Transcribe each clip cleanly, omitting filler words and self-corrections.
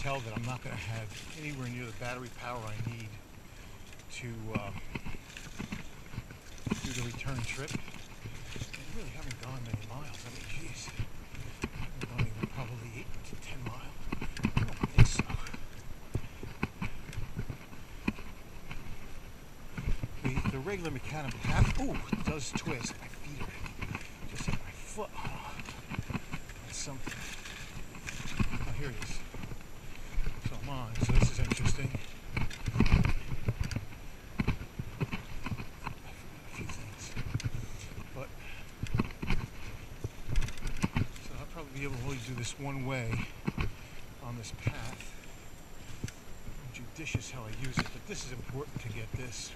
tell that I'm not going to have anywhere near the battery power I need to do the return trip. I really haven't gone many miles. I mean, geez, I've gone even probably 8 to 10 miles. I don't think so. The regular mechanical half, ooh, it does twist. My feet are just hit my foot. Oh, that's something. Oh, here it is. So I'm on. So this is interesting. I forgot a few things. But, so I'll probably be able to only do this one way on this path. I'm judicious how I use it, but this is important to get this.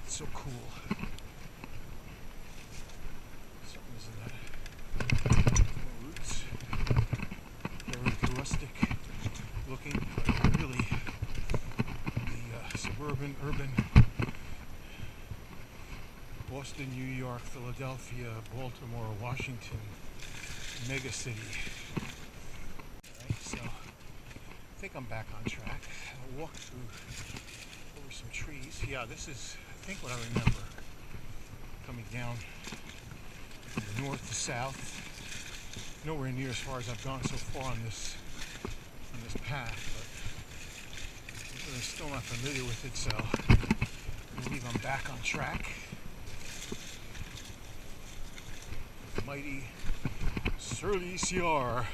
It's so cool. Something's in that. Roots. Very rustic looking, but really the suburban, urban Boston, New York, Philadelphia, Baltimore, Washington mega city. Alright, so I think I'm back on track. I'll walk through over some trees. Yeah, this is I think what I remember, coming down from the north to south, nowhere near as far as I've gone so far on this path, but I'm still not familiar with it, so I believe I'm back on track. Mighty surly ECR.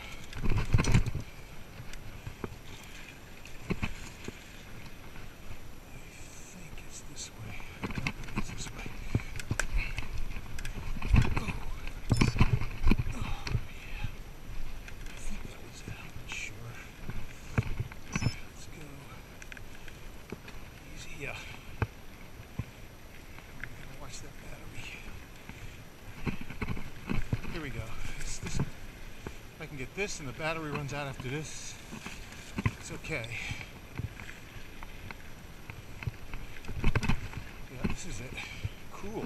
Yeah. Watch that battery. Here we go. This, if I can get this and the battery runs out after this, it's okay. Yeah, this is it. Cool.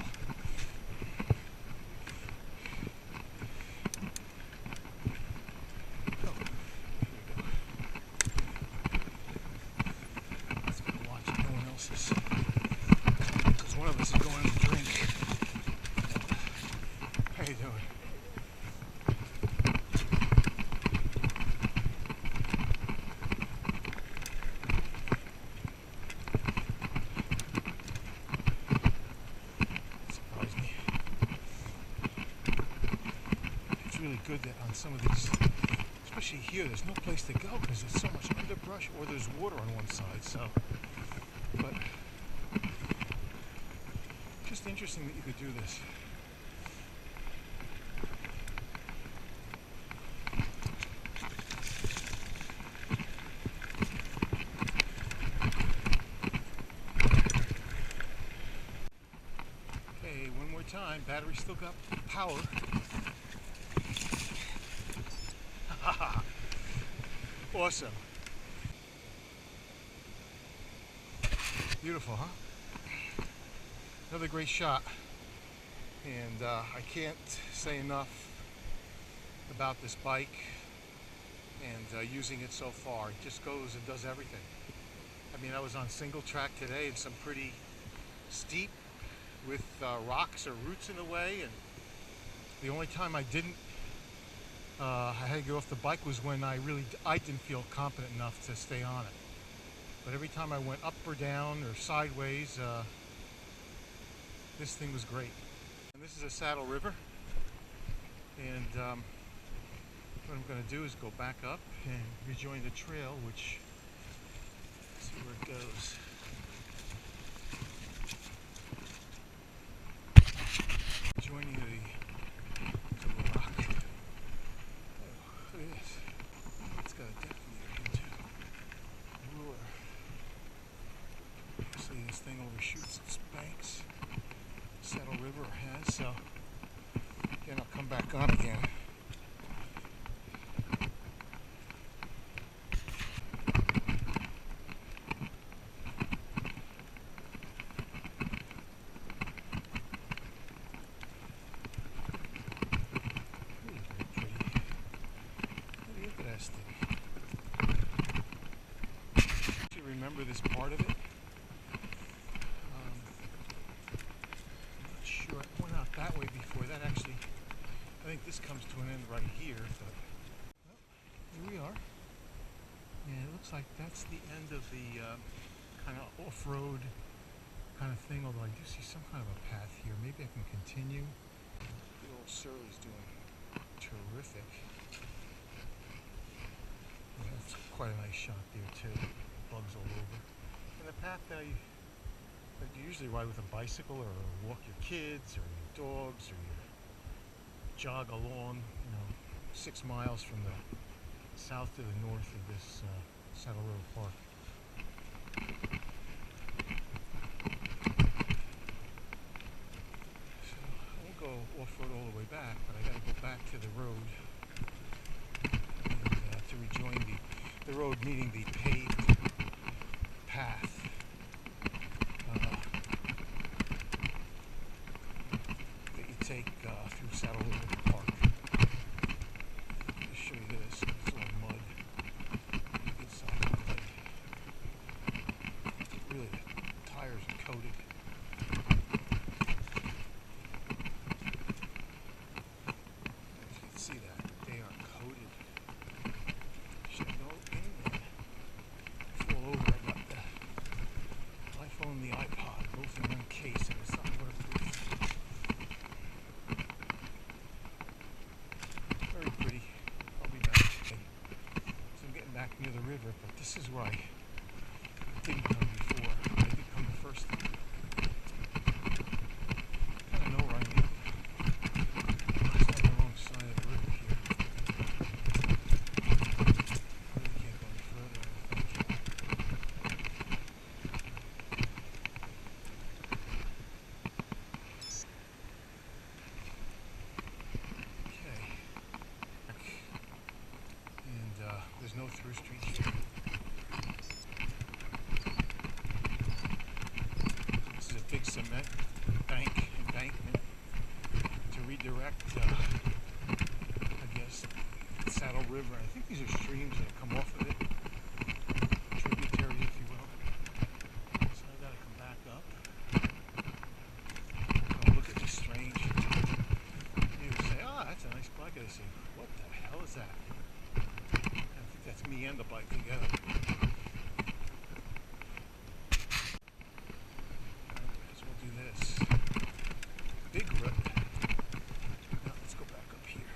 Because one of us is going to drink. How you doing? Surprised me. It's really good that on some of these, especially here, there's no place to go because there's so much underbrush or there's water on one side. So, but just interesting that you could do this. Okay, one more time. Battery still got power. Awesome. Beautiful, huh? Another great shot. And I can't say enough about this bike and using it so far. It just goes and does everything. I mean, I was on single track today and some pretty steep with rocks or roots in the way, and the only time I didn't I had to get off the bike was when I didn't feel confident enough to stay on it. But every time I went up or down or sideways, this thing was great. And this is a saddle river, and what I'm going to do is go back up and rejoin the trail, which, see where it goes. Joining the rock. Oh, look at this. It's got a depth meter here too. Ruler. See, this thing overshoots its banks. Saddle River has, so then I'll come back on again. Look at this thing. remember this part of it. I'm not sure. I went out that way before. That actually, I think this comes to an end right here. But well, here we are. And it looks like that's the end of the kind of off-road kind of thing. Although I do see some kind of a path here. Maybe I can continue. The old Surly's doing terrific. Yeah, that's quite a nice shot there too. Bugs all over. And the path that you usually ride with a bicycle or walk your kids or your dogs or you jog along, 6 miles from the south to the north of this Saddle River Park. So I won't go off-road all the way back, but I got to go back to the road and to rejoin the road, meaning the paved path. That you take through Saddle River Park. I'll show you this. It's all mud. Inside the mud. Really, the tires are coated. If you can see that, they are coated. Should I go in there? Fall over. I got the iPhone and the iPod, both in one case, and it's not waterproof. Very pretty. I'll be back today. So I'm getting back near the river, but this is where I didn't come before. I did come the first time. I don't know where I'm headed. It's on the wrong side of the river here. Really can't go any further, I don't think. Okay. And there's no through street here. This is a big cement embankment to redirect, I guess, Saddle River. I think these are streams that come off of it, tributaries, if you will. So I gotta come back up. Oh, look at this strange. You would say, "Ah, that's a nice bike." I say, "What the hell is that?" I think that's me and the bike together. So we'll do this. Big rip. Now let's go back up here.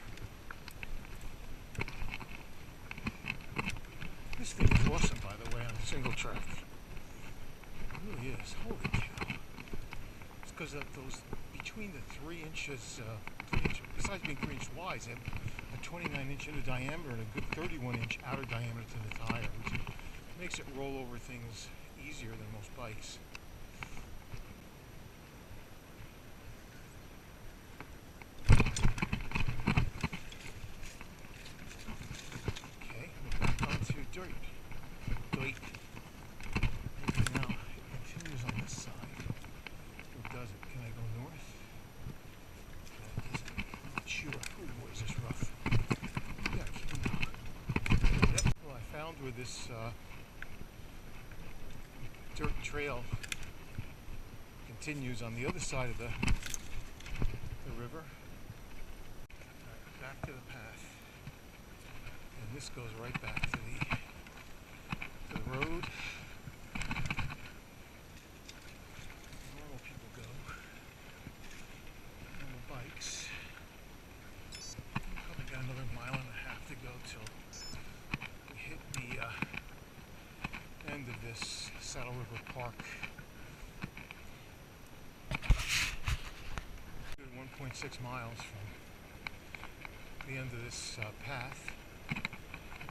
This thing is awesome, by the way, on single track. It really is. Holy cow. It's because of those, between the 3 inches, besides being 3-inch wide, they have a 29-inch inner diameter and a good 31-inch outer diameter to the tire, which makes it roll over things easier than most bikes. Okay, we're back onto dirt. Maybe now it continues on this side. Or does it? Can I go north? I'm not sure. Oh boy, is this rough. Yeah, keep it down. Yep. Well, I found where this dirt trail continues on the other side of the river. Right, back to the path. And this goes right back to the road. Normal people go. Normal bikes. Probably got another 1.5 miles to go till we hit the end of this Saddle River Park. 1.6 miles from the end of this path.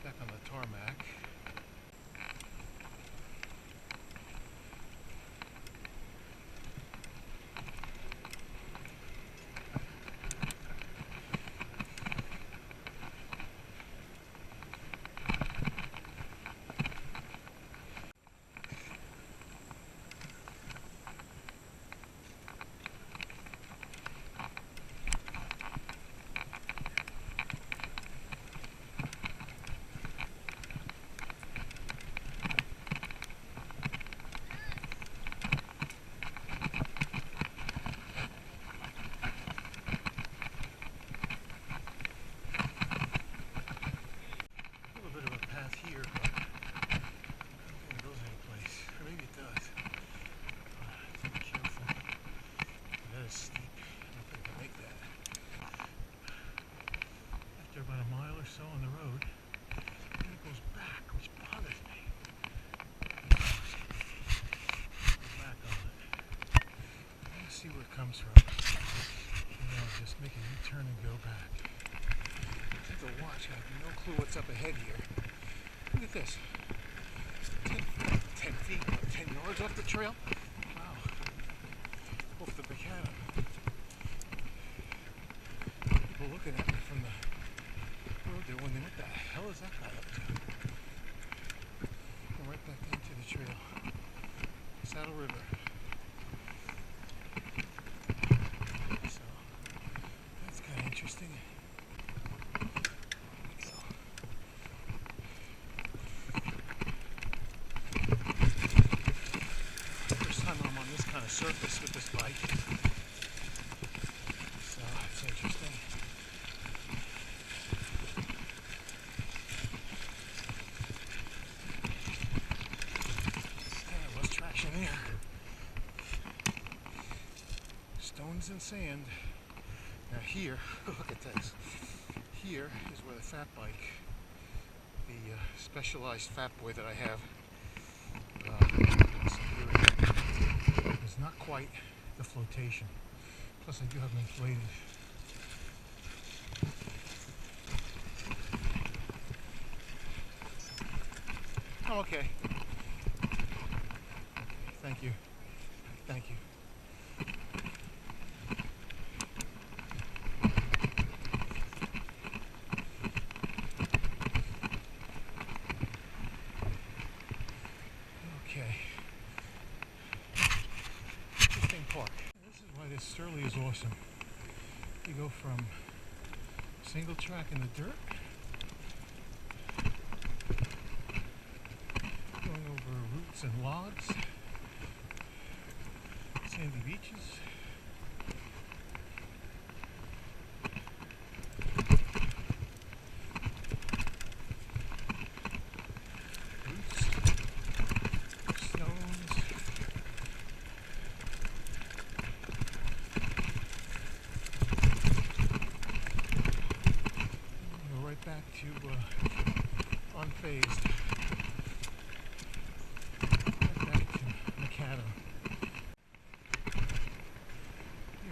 Back on the tarmac. comes from. And then I'll just make a U-turn and go back. Take a watch. I have no clue what's up ahead here. Look at this. 10 feet, 10 yards off the trail. Wow. Off the macadam. People looking at me from the road. They're wondering, what the hell is that guy up to? And right back into the trail. Saddle River. So, that's kind of interesting. First time I'm on this kind of surface with this bike. So, it's interesting. There. Stones and sand. Now here, look at this. Here is where the fat bike, the specialized fat boy that I have, is not quite the flotation. Plus I do have an inflated. Oh, okay. Thank you. Thank you. Okay. Interesting park. This is why this Surly is awesome. You go from single track in the dirt, going over roots and logs, sandy beaches, roots, stones, go right back to unfazed, right back to macadam.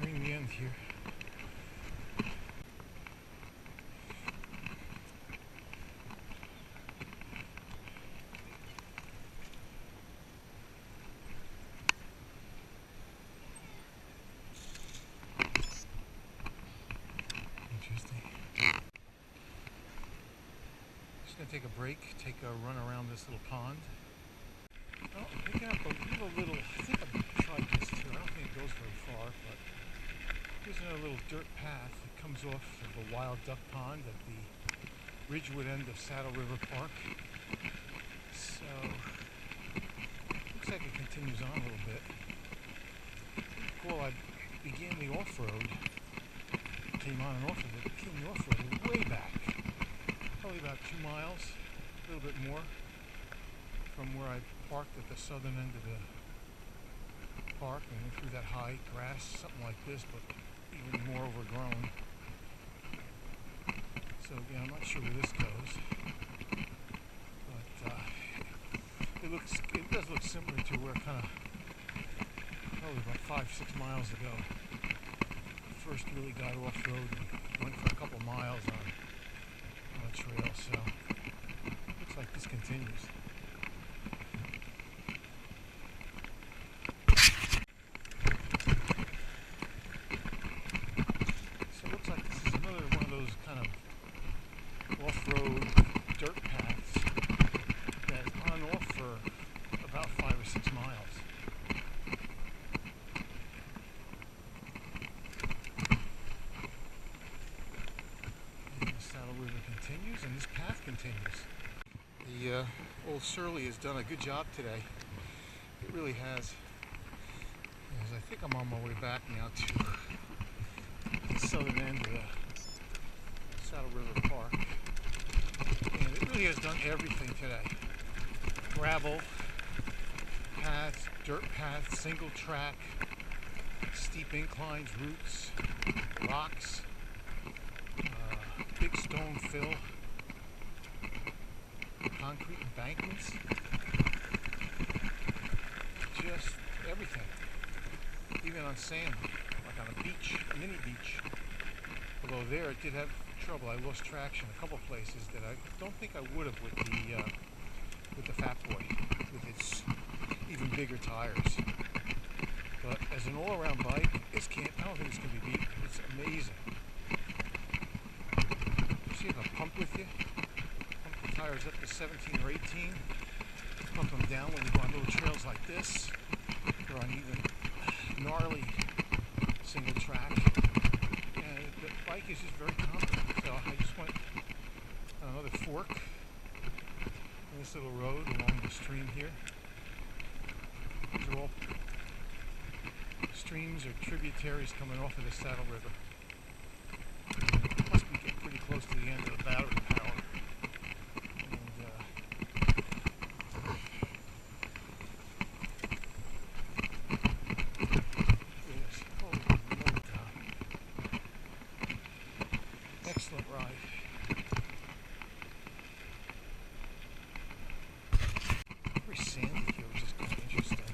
Nearing the end here. Interesting. Just gonna take a break, take a run around this little pond. Oh, I'm picking up a little, I think I've tried this too. I don't think it goes very far, but here's another little dirt path that comes off of the wild duck pond at the Ridgewood end of Saddle River Park. So, looks like it continues on a little bit. Well, I began the off-road, came on and off of it, came the off-road way back. Probably about 2 miles, a little bit more, from where I parked at the southern end of the park and went through that high grass, something like this, but even more overgrown. So again, I'm not sure where this goes, but it does look similar to where kind of probably about 5-6 miles ago I first really got off-road and went for a couple miles on a trail. So looks like this continues. Off-road dirt paths that's on and off for about 5 or 6 miles. And the Saddle River continues and this path continues. The old Surly has done a good job today. It really has. As I think I'm on my way back now to the southern end of the Saddle River Park. And it really has done everything today. Gravel, paths, dirt paths, single track, steep inclines, roots, rocks, big stone fill, concrete embankments, just everything. Even on sand, like on a beach, a mini beach. Although there it did have trouble. I lost traction a couple places that I don't think I would have with the Fat Boy, with its even bigger tires. But as an all-around bike, I don't think it's can be beat. It's amazing. Just you have a pump with you. Pump the tires up to 17 or 18. Pump them down when you go on little trails like this, or on even gnarly single track. And the bike is just very confident. So I just went on another fork in this little road along the stream here. These are all streams or tributaries coming off of the Saddle River. Must be getting pretty close to the end of the battery power. Excellent ride. Very sandy here, which is kind of interesting.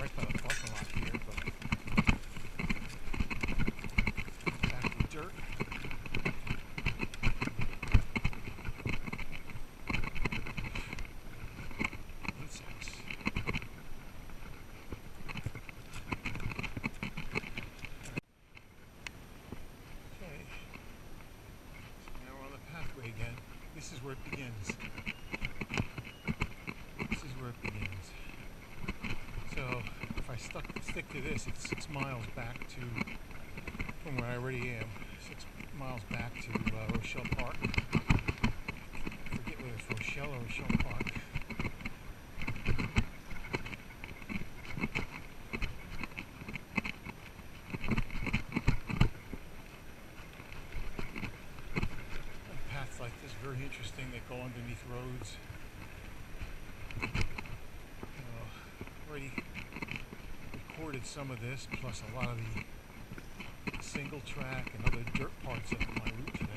Right by the parking lot here, but back to dirt. Insects. Okay. So now we're on the pathway again. This is where it begins. This is where it begins. So if I stick to this, it's 6 miles back to from where I already am. 6 miles back to Rochelle Park. I forget whether it's Rochelle or Rochelle Park. Paths like this very interesting. They go underneath roads. Already recorded some of this, plus a lot of the single track and other dirt parts of my route today.